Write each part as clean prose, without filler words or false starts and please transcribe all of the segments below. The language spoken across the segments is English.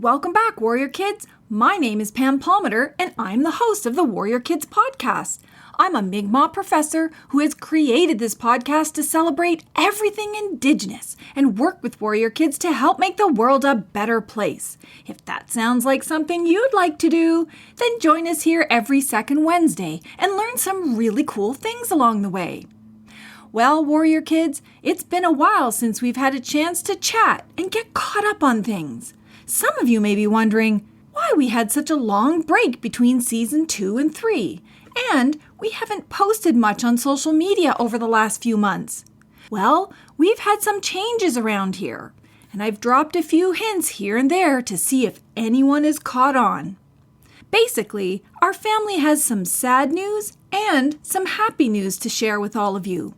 welcome back, Warrior Kids. My name is Pam Palmater, and I'm the host of the Warrior Kids podcast. I'm a Mi'kmaq professor who has created this podcast to celebrate everything Indigenous and work with Warrior Kids to help make the world a better place. If that sounds like something you'd like to do, then join us here every second Wednesday and learn some really cool things along the way. Well, Warrior Kids, it's been a while since we've had a chance to chat and get caught up on things. Some of you may be wondering why we had such a long break between season 2 and 3, and we haven't posted much on social media over the last few months. Well, we've had some changes around here, and I've dropped a few hints here and there to see if anyone is caught on. Basically, our family has some sad news and some happy news to share with all of you.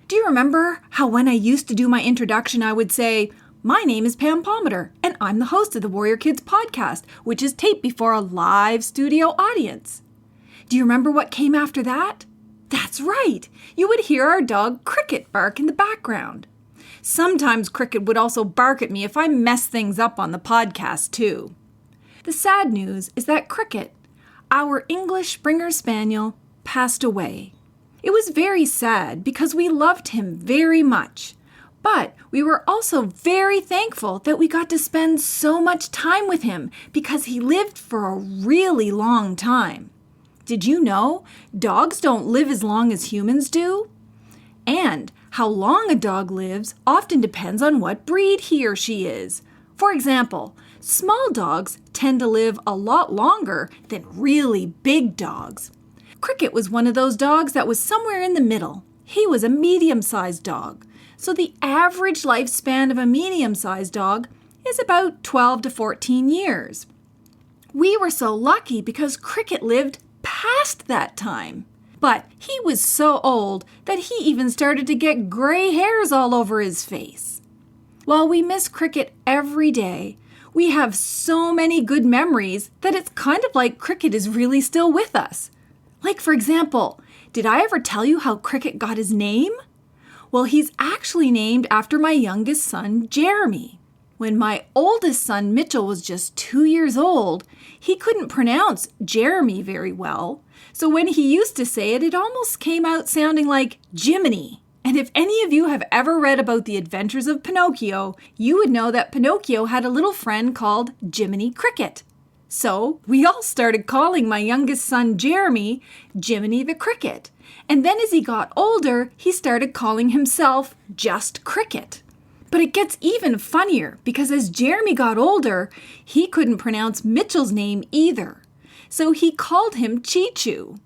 Do you remember how when I used to do my introduction, I would say, "My name is Pam Palmater, and I'm the host of the Warrior Kids podcast, which is taped before a live studio audience." Do you remember what came after that? That's right. You would hear our dog Cricket bark in the background. Sometimes Cricket would also bark at me if I messed things up on the podcast too. The sad news is that Cricket, our English Springer Spaniel, passed away. It was very sad because we loved him very much. But we were also very thankful that we got to spend so much time with him because he lived for a really long time. Did you know dogs don't live as long as humans do? And how long a dog lives often depends on what breed he or she is. For example, small dogs tend to live a lot longer than really big dogs. Cricket was one of those dogs that was somewhere in the middle. He was a medium-sized dog. So the average lifespan of a medium-sized dog is about 12 to 14 years. We were so lucky because Cricket lived past that time. But he was so old that he even started to get gray hairs all over his face. While we miss Cricket every day, we have so many good memories that it's kind of like Cricket is really still with us. Like, for example, did I ever tell you how Cricket got his name? Well, he's actually named after my youngest son, Jeremy. When my oldest son, Mitchell, was just 2 years old, he couldn't pronounce Jeremy very well. So when he used to say it, it almost came out sounding like Jiminy. And if any of you have ever read about the adventures of Pinocchio, you would know that Pinocchio had a little friend called Jiminy Cricket. So we all started calling my youngest son, Jeremy, Jiminy the Cricket. And then as he got older, he started calling himself just Cricket. But it gets even funnier because as Jeremy got older, he couldn't pronounce Mitchell's name either. So he called him Chee-Choo.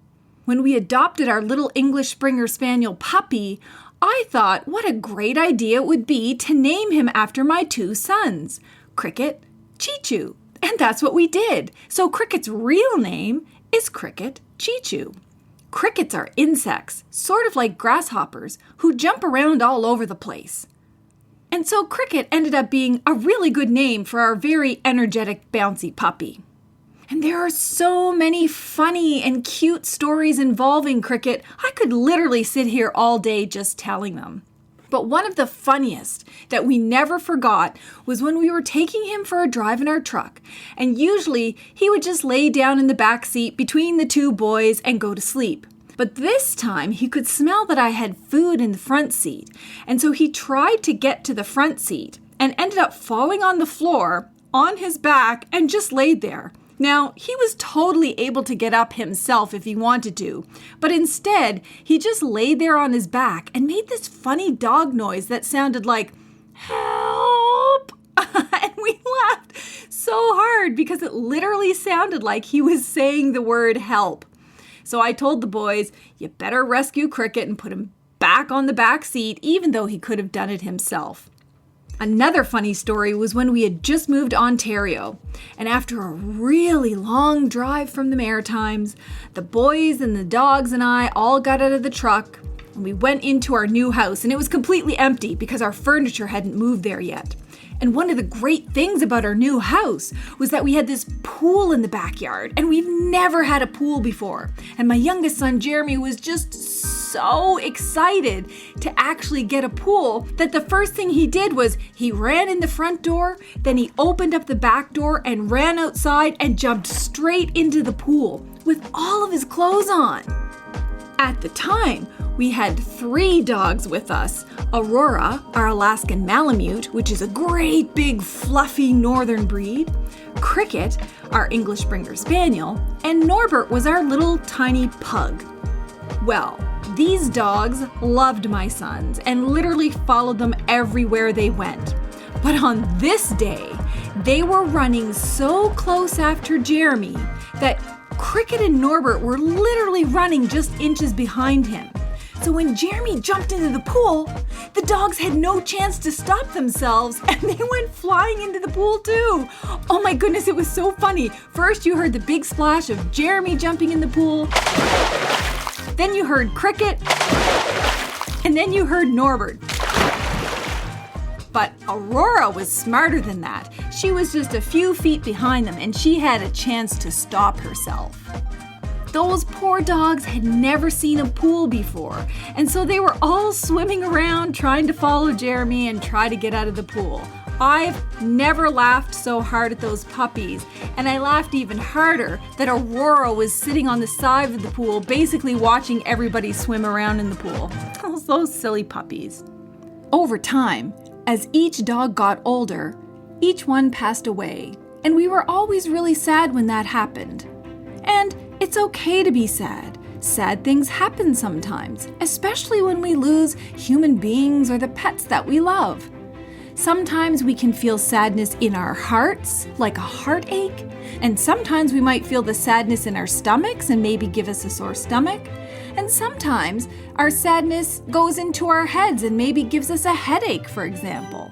When we adopted our little English Springer Spaniel puppy, I thought what a great idea it would be to name him after my 2 sons, Cricket, Chee-Choo. And that's what we did. So Cricket's real name is Cricket Chee-Choo. Crickets are insects, sort of like grasshoppers, who jump around all over the place. And so Cricket ended up being a really good name for our very energetic, bouncy puppy. And there are so many funny and cute stories involving Cricket, I could literally sit here all day just telling them. But one of the funniest that we never forgot was when we were taking him for a drive in our truck. And usually he would just lay down in the back seat between the 2 boys and go to sleep. But this time he could smell that I had food in the front seat. And so he tried to get to the front seat and ended up falling on the floor on his back and just laid there. Now, he was totally able to get up himself if he wanted to, but instead, he just laid there on his back and made this funny dog noise that sounded like, "Help!" And we laughed so hard because it literally sounded like he was saying the word help. So I told the boys, you better rescue Cricket and put him back on the back seat, even though he could have done it himself. Another funny story was when we had just moved to Ontario, and after a really long drive from the Maritimes, the boys and the dogs and I all got out of the truck, and we went into our new house, and it was completely empty because our furniture hadn't moved there yet. And one of the great things about our new house was that we had this pool in the backyard, and we've never had a pool before. And my youngest son, Jeremy, was just so excited to actually get a pool that the first thing he did was he ran in the front door, then he opened up the back door and ran outside and jumped straight into the pool with all of his clothes on. At the time, we had 3 dogs with us. Aurora, our Alaskan Malamute, which is a great big fluffy northern breed. Cricket, our English Springer Spaniel. And Norbert was our little tiny pug. Well, these dogs loved my sons and literally followed them everywhere they went. But on this day, they were running so close after Jeremy that Cricket and Norbert were literally running just inches behind him. So when Jeremy jumped into the pool, the dogs had no chance to stop themselves and they went flying into the pool too. Oh my goodness, it was so funny. First you heard the big splash of Jeremy jumping in the pool. Then you heard Cricket. And then you heard Norbert. But Aurora was smarter than that. She was just a few feet behind them and she had a chance to stop herself. Those poor dogs had never seen a pool before, and so they were all swimming around trying to follow Jeremy and try to get out of the pool. I've never laughed so hard at those puppies, and I laughed even harder that Aurora was sitting on the side of the pool, basically watching everybody swim around in the pool. Oh, those silly puppies. Over time, as each dog got older, each one passed away, and we were always really sad when that happened. And it's okay to be sad. Sad things happen sometimes, especially when we lose human beings or the pets that we love. Sometimes we can feel sadness in our hearts, like a heartache, and sometimes we might feel the sadness in our stomachs and maybe give us a sore stomach. And sometimes our sadness goes into our heads and maybe gives us a headache, for example.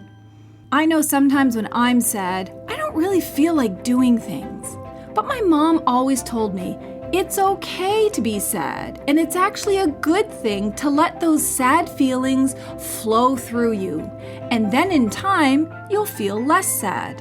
I know sometimes when I'm sad, I don't really feel like doing things. But my mom always told me, it's okay to be sad, and it's actually a good thing to let those sad feelings flow through you. And then in time, you'll feel less sad.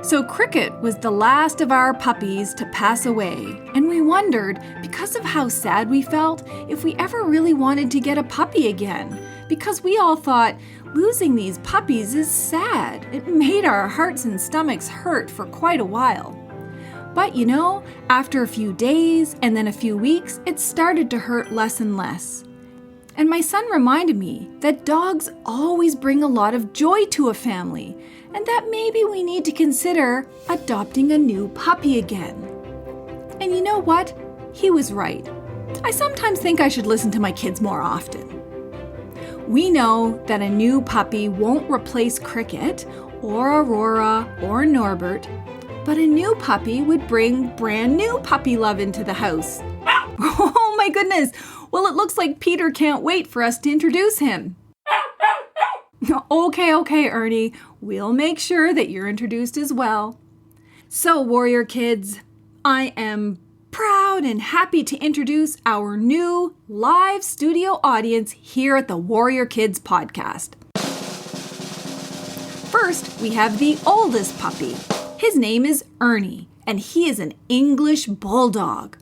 So Cricket was the last of our puppies to pass away, and we wondered, because of how sad we felt, if we ever really wanted to get a puppy again. Because we all thought, losing these puppies is sad. It made our hearts and stomachs hurt for quite a while. But you know, after a few days and then a few weeks, it started to hurt less and less. And my son reminded me that dogs always bring a lot of joy to a family, and that maybe we need to consider adopting a new puppy again. And you know what? He was right. I sometimes think I should listen to my kids more often. We know that a new puppy won't replace Cricket or Aurora or Norbert, but a new puppy would bring brand new puppy love into the house. Oh my goodness! Well, it looks like Peter can't wait for us to introduce him. Okay, Ernie. We'll make sure that you're introduced as well. So, Warrior Kids, I am proud and happy to introduce our new live studio audience here at the Warrior Kids podcast. First, we have the oldest puppy. His name is Ernie, and he is an English bulldog.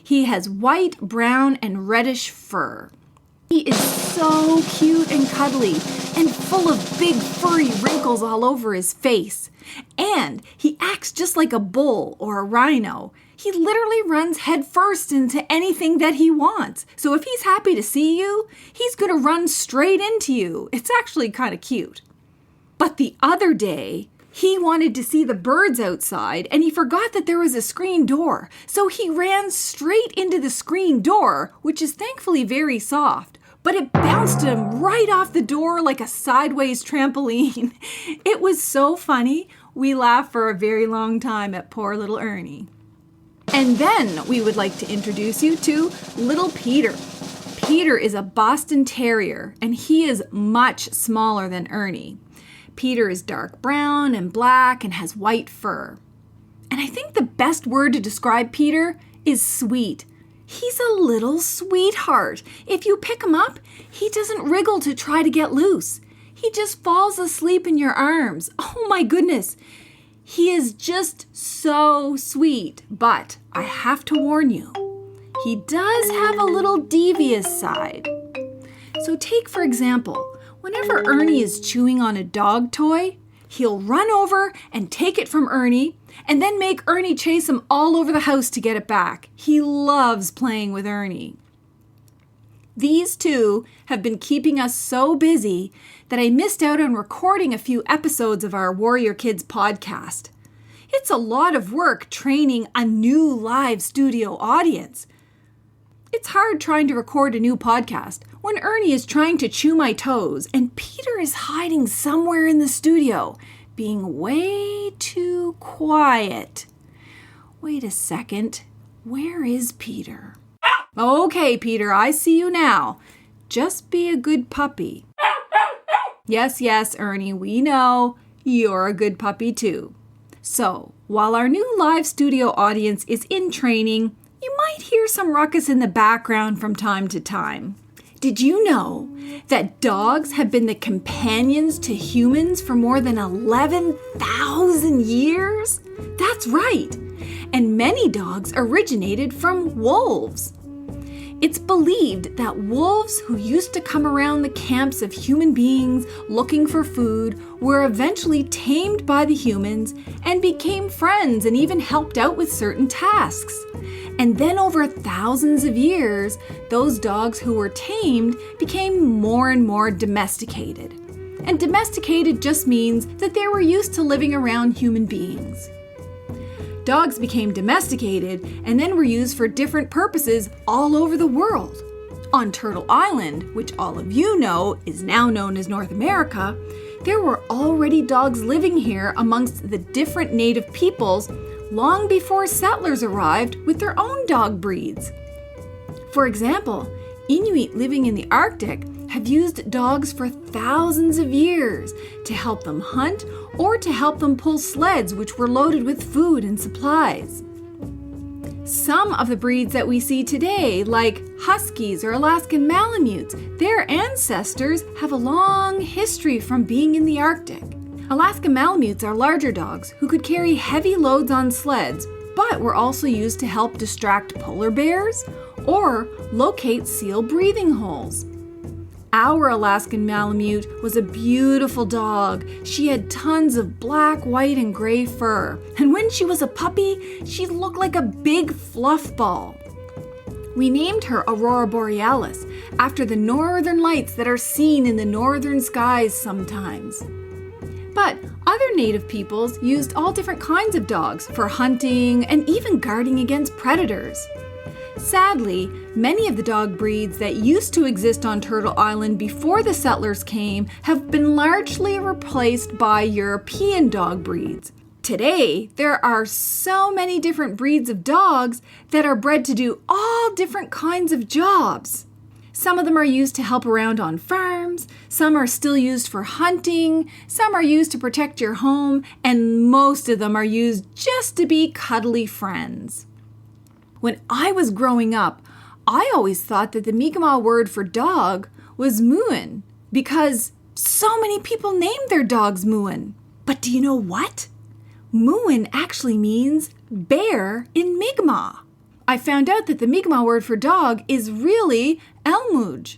He has white, brown, and reddish fur. He is so cute and cuddly and full of big furry wrinkles all over his face. And he acts just like a bull or a rhino. He literally runs headfirst into anything that he wants. So if he's happy to see you, he's going to run straight into you. It's actually kind of cute. But the other day, he wanted to see the birds outside, and he forgot that there was a screen door. So he ran straight into the screen door, which is thankfully very soft. But it bounced him right off the door like a sideways trampoline. It was so funny. We laughed for a very long time at poor little Ernie. And then we would like to introduce you to little Peter. Peter is a Boston Terrier, and he is much smaller than Ernie. Peter is dark brown and black and has white fur. And I think the best word to describe Peter is sweet. He's a little sweetheart. If you pick him up, he doesn't wriggle to try to get loose. He just falls asleep in your arms. Oh my goodness. He is just so sweet. But I have to warn you, he does have a little devious side. So take, for example, whenever Ernie is chewing on a dog toy, he'll run over and take it from Ernie and then make Ernie chase him all over the house to get it back. He loves playing with Ernie. These two have been keeping us so busy that I missed out on recording a few episodes of our Warrior Kids podcast. It's a lot of work training a new live studio audience. It's hard trying to record a new podcast when Ernie is trying to chew my toes and Peter is hiding somewhere in the studio, being way too quiet. Wait a second, where is Peter? Okay, Peter, I see you now. Just be a good puppy. Yes, Ernie, we know you're a good puppy too. So, while our new live studio audience is in training, you might hear some ruckus in the background from time to time. Did you know that dogs have been the companions to humans for more than 11,000 years? That's right. And many dogs originated from wolves. It's believed that wolves who used to come around the camps of human beings looking for food were eventually tamed by the humans and became friends and even helped out with certain tasks. And then over thousands of years, those dogs who were tamed became more and more domesticated. And domesticated just means that they were used to living around human beings. Dogs became domesticated and then were used for different purposes all over the world. On Turtle Island, which all of you know is now known as North America, there were already dogs living here amongst the different native peoples long before settlers arrived with their own dog breeds. For example, Inuit living in the Arctic have used dogs for thousands of years to help them hunt or to help them pull sleds which were loaded with food and supplies. Some of the breeds that we see today, like Huskies or Alaskan Malamutes, their ancestors have a long history from being in the Arctic. Alaskan Malamutes are larger dogs who could carry heavy loads on sleds, but were also used to help distract polar bears or locate seal breathing holes. Our Alaskan Malamute was a beautiful dog. She had tons of black, white, and gray fur. And when she was a puppy, she looked like a big fluff ball. We named her Aurora Borealis after the northern lights that are seen in the northern skies sometimes. But other native peoples used all different kinds of dogs for hunting and even guarding against predators. Sadly, many of the dog breeds that used to exist on Turtle Island before the settlers came have been largely replaced by European dog breeds. Today, there are so many different breeds of dogs that are bred to do all different kinds of jobs. Some of them are used to help around on farms, some are still used for hunting, some are used to protect your home, and most of them are used just to be cuddly friends. When I was growing up, I always thought that the Mi'kmaq word for dog was Muin because so many people named their dogs Muin. But do you know what? Muin actually means bear in Mi'kmaq. I found out that the Mi'kmaq word for dog is really Elmuj.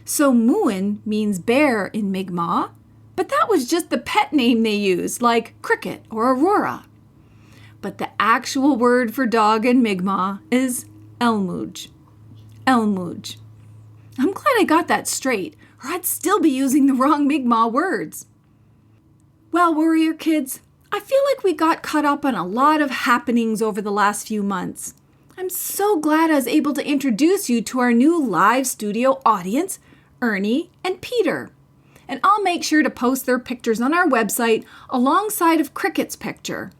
So Muin means bear in Mi'kmaq, but that was just the pet name they used, like Cricket or Aurora. But the actual word for dog in Mi'kmaq is Elmuj. Elmuj. I'm glad I got that straight, or I'd still be using the wrong Mi'kmaq words. Well, Warrior Kids, I feel like we got caught up on a lot of happenings over the last few months. I'm so glad I was able to introduce you to our new live studio audience, Ernie and Peter. And I'll make sure to post their pictures on our website alongside of Cricket's picture.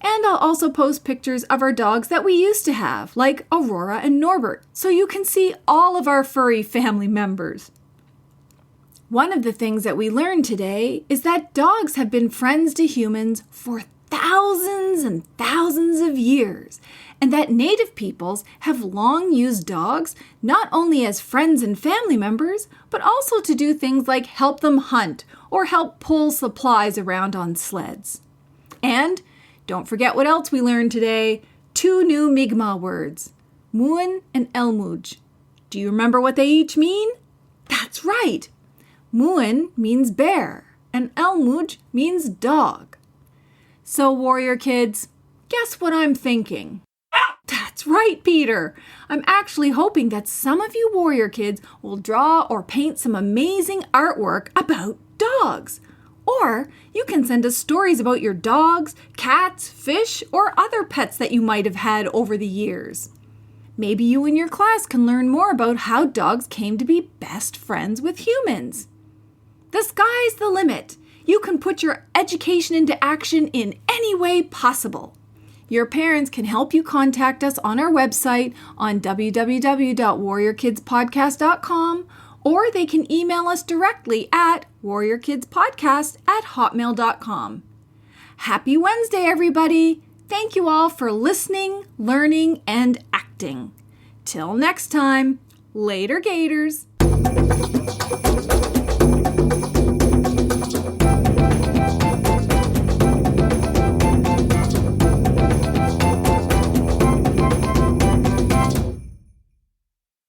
And I'll also post pictures of our dogs that we used to have, like Aurora and Norbert, so you can see all of our furry family members. One of the things that we learned today is that dogs have been friends to humans for thousands and thousands of years, and that native peoples have long used dogs not only as friends and family members, but also to do things like help them hunt or help pull supplies around on sleds. And don't forget what else we learned today. 2 new Mi'kmaq words. Muin and Elmuj. Do you remember what they each mean? That's right! Muin means bear, and Elmuj means dog. So, warrior kids, guess what I'm thinking? That's right, Peter! I'm actually hoping that some of you warrior kids will draw or paint some amazing artwork about dogs. Or you can send us stories about your dogs, cats, fish, or other pets that you might have had over the years. Maybe you and your class can learn more about how dogs came to be best friends with humans. The sky's the limit. You can put your education into action in any way possible. Your parents can help you contact us on our website on www.warriorkidspodcast.com, or they can email us directly at warriorkidspodcast@hotmail.com. Happy Wednesday, everybody! Thank you all for listening, learning, and acting. Till next time, later, Gators!